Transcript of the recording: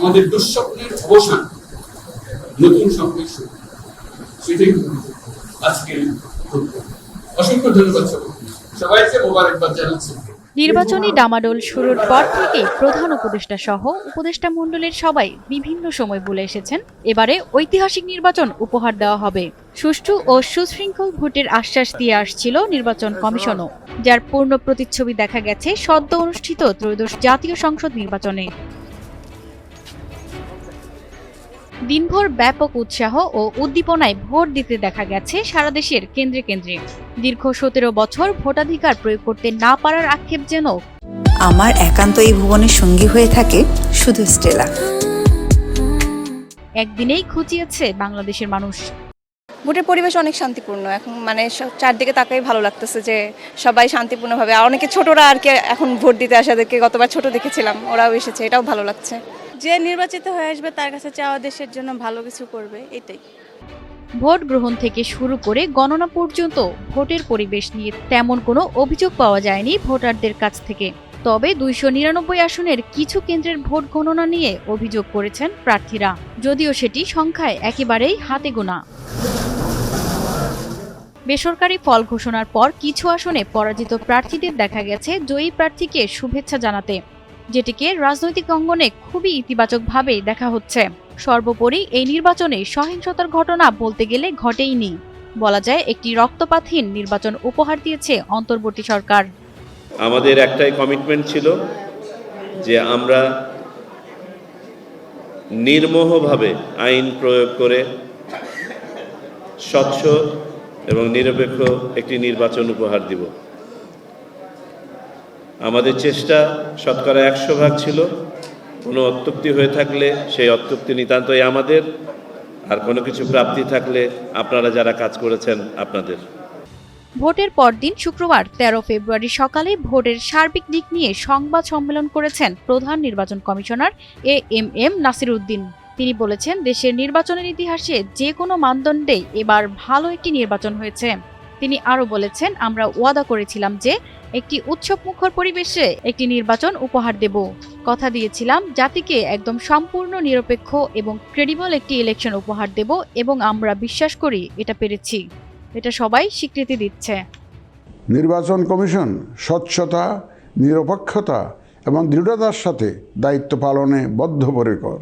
আমাদের দুঃস্বপ্নের অবসান, নতুন স্বপ্নের শুরু, সেটাই আজকের অসংখ্য ধন্যবাদ সবাইকে, মোবারকবাদ জানাচ্ছি। নির্বাচনী ডামাডোল শুরুর পর থেকে প্রধান উপদেষ্টা সহ উপদেষ্টা মণ্ডলীর সবাই বিভিন্ন সময় বলে এসেছেন এবারে ঐতিহাসিক নির্বাচন উপহার দেওয়া হবে। সুষ্ঠু ও সুশৃঙ্খল ভোটের আশ্বাস দিয়ে আসছিল নির্বাচন কমিশনও, যার পূর্ণ প্রতিচ্ছবি দেখা গেছে সদ্য অনুষ্ঠিত ত্রয়োদশ জাতীয় সংসদ নির্বাচনে। দিনভর ব্যাপক উৎসাহ ও উদ্দীপনায় ভোট দিতে দেখা গেছে সারা দেশের কেন্দ্রে কেন্দ্রে। দীর্ঘ 17 বছর ভোটাধিকার প্রয়োগ করতে না পারার আক্ষেপ যেন আমার একান্ত এই ভুবনের সঙ্গী হয়ে থাকে শুধু স্টেলা। একদিনেই খুঁচিয়েছে বাংলাদেশের মানুষ। ভোটের পরিবেশ অনেক শান্তিপূর্ণ, এখন মানে চারদিকে তাকাই ভালো লাগতেছে যে সবাই শান্তিপূর্ণভাবে, আর অনেকে ছোটরা আর কি এখন ভোট দিতে আসাদেরকে গতবার ছোট দেখেছিলাম, ওরাও এসেছে, এটাও ভালো লাগছে। যে নির্বাচিত হয়ে আসবে তার কাছে চাওয়া দেশের জন্য ভালো কিছু করবে, এটাই। ভোট গ্রহণ থেকে শুরু করে গণনা পর্যন্ত ভোটের পরিবেশ নিয়ে তেমন কোনো অভিযোগ পাওয়া যায়নি ভোটারদের কাছ থেকে। তবে 299 আসনের কিছু কেন্দ্রের ভোট গণনা নিয়ে অভিযোগ করেছেন প্রার্থীরা, যদিও সেটি সংখ্যায় একেবারেই হাতে গোনা। বেসরকারি ফল ঘোষণার পর কিছু আসনে পরাজিত প্রার্থীদের দেখা গেছে জয়ী প্রার্থীকে শুভেচ্ছা জানাতে, যেটিকে রাজনৈতিক অঙ্গনে খুবই ইতিবাচকভাবেই দেখা হচ্ছে। সর্বোপরি এই নির্বাচনে সহিংসতার ঘটনা বলতে গেলে ঘটেইনি। বলা যায় একটি রক্তপাতহীন নির্বাচন উপহার দিয়েছে অন্তর্বর্তী সরকার। আমাদের একটাই কমিটমেন্ট ছিল যে আমরা নির্মোহভাবে আইন প্রয়োগ করে স্বচ্ছ এবং নিরপেক্ষ একটি নির্বাচন উপহার দিব। আমাদের চেষ্টা শতকরা 100% ছিল। কোনো অত্যুক্তি হয়ে থাকলে সেই অত্যুক্তি নিতান্তই আমাদের, আর কোনো কিছু প্রাপ্তি থাকলে আপনারা যারা কাজ করেছেন আপনাদের। ভোটের পরদিন শুক্রবার 13 ফেব্রুয়ারি সকালে ভোটের সার্বিক দিক নিয়ে সংবাদ সম্মেলন করেছেন প্রধান নির্বাচন কমিশনার এএমএম নাসির উদ্দিন। তিনি বলেছেন, দেশের নির্বাচনের ইতিহাসে যে কোনো মানদণ্ডে এবার ভালো একটি নির্বাচন হয়েছে। তিনি আরও বলেছেন, আমরা ওয়াদা করেছিলাম যে একটি উৎসবমুখর পরিবেশে একটি নির্বাচন উপহার দেব। কথা দিয়েছিলাম জাতিকে একদম সম্পূর্ণ নিরপেক্ষ এবং ক্রেডিবল একটি ইলেকশন উপহার দেব, এবং আমরা বিশ্বাস করি এটা পেরেছি। এটা সবাই স্বীকৃতি দিচ্ছে। নির্বাচন কমিশন স্বচ্ছতা, নিরপেক্ষতা এবং দৃঢ়তার সাথে দায়িত্ব পালনে বদ্ধপরিকর।